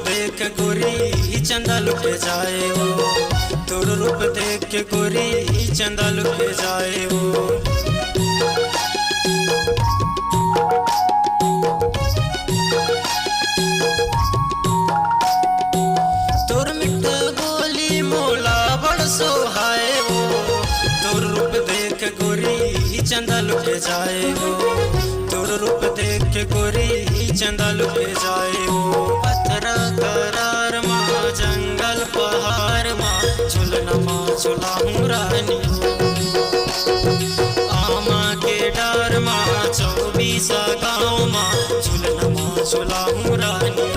देख गोरी चंदा लुट जाए वो, तोर रूप देख के गोरी चंदा लुट जाए वो। तोर मिठ बोली मोला बड़ सोहाए वो, तोर रूप देख गोरी चंदा लुट जाए वो, तोर रूप देख के गोरी चंदा लुट जाए वो। पत्थर करार माँ जंगल पहाड़ माँ झुलना माँ झुलाऊं रानी, आमा के डार माँ 24 गाँव माँ झुलना माँ झुलाऊं रानी।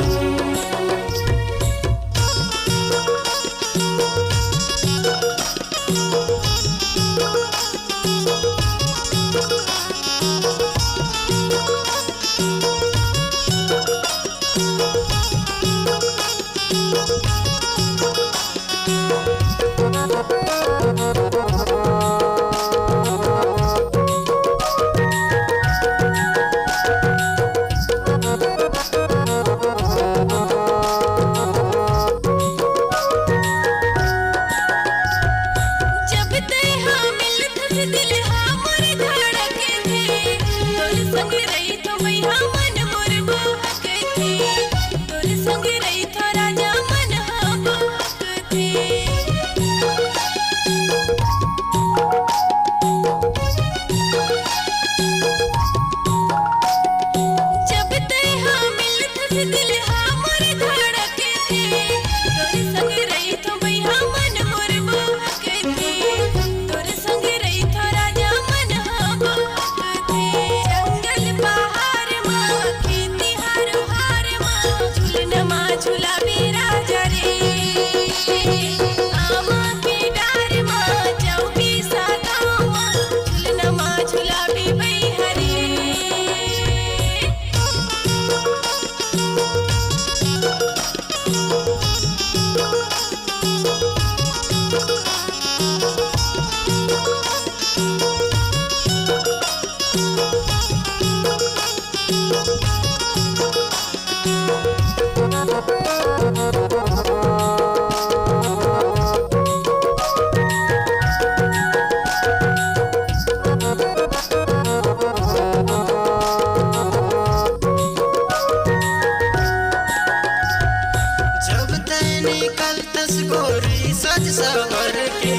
सज सवर के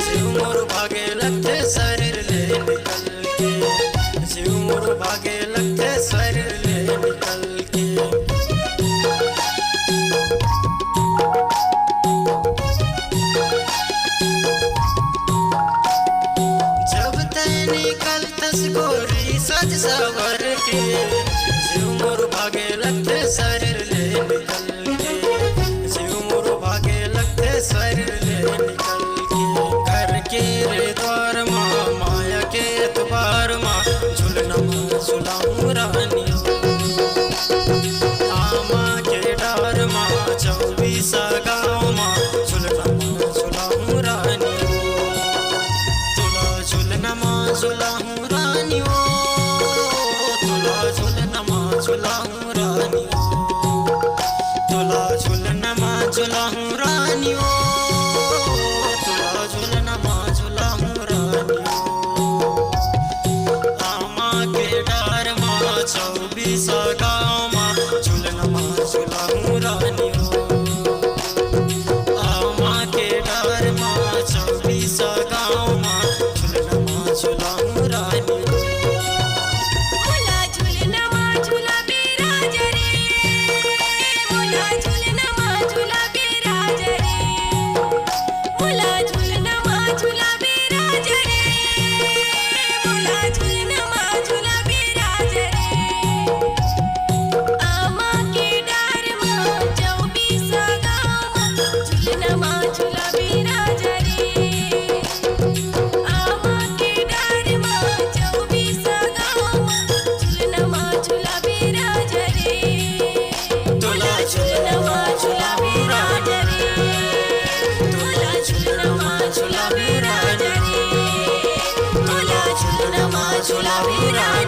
जीव मोर भागे लगते शरीर ले निकल के, जीव मोर भागे लगते शरीर ले निकल के। जब तय निकलतस गोरी सज सवर के जीव मोर भागे लगते शरीर ले निकल के, जीव मोर भागे शरीर ले निकल के। घर के रे द्वार माँ माया के द्वार माँ झुलना माँ झुलाऊं रानी, आमा के डार माँ 24 गाँव माँ झुलना माँ झुलाऊं रानी। तुला झुलना माँ झुलाऊं रानी, तुला झुलना माँ झुलाऊं रानी, तुला झुलना माँ झुलाऊं रानी, तुला झुलना माँ झुलाऊं रानी। आमा के डार माँ 24 गाँव माँ झुलना माँ झुलाऊं रानी, आमा के डार माँ 24 गाँव माँ झुलना माँ झुलाऊं रानी। झुला भी राजा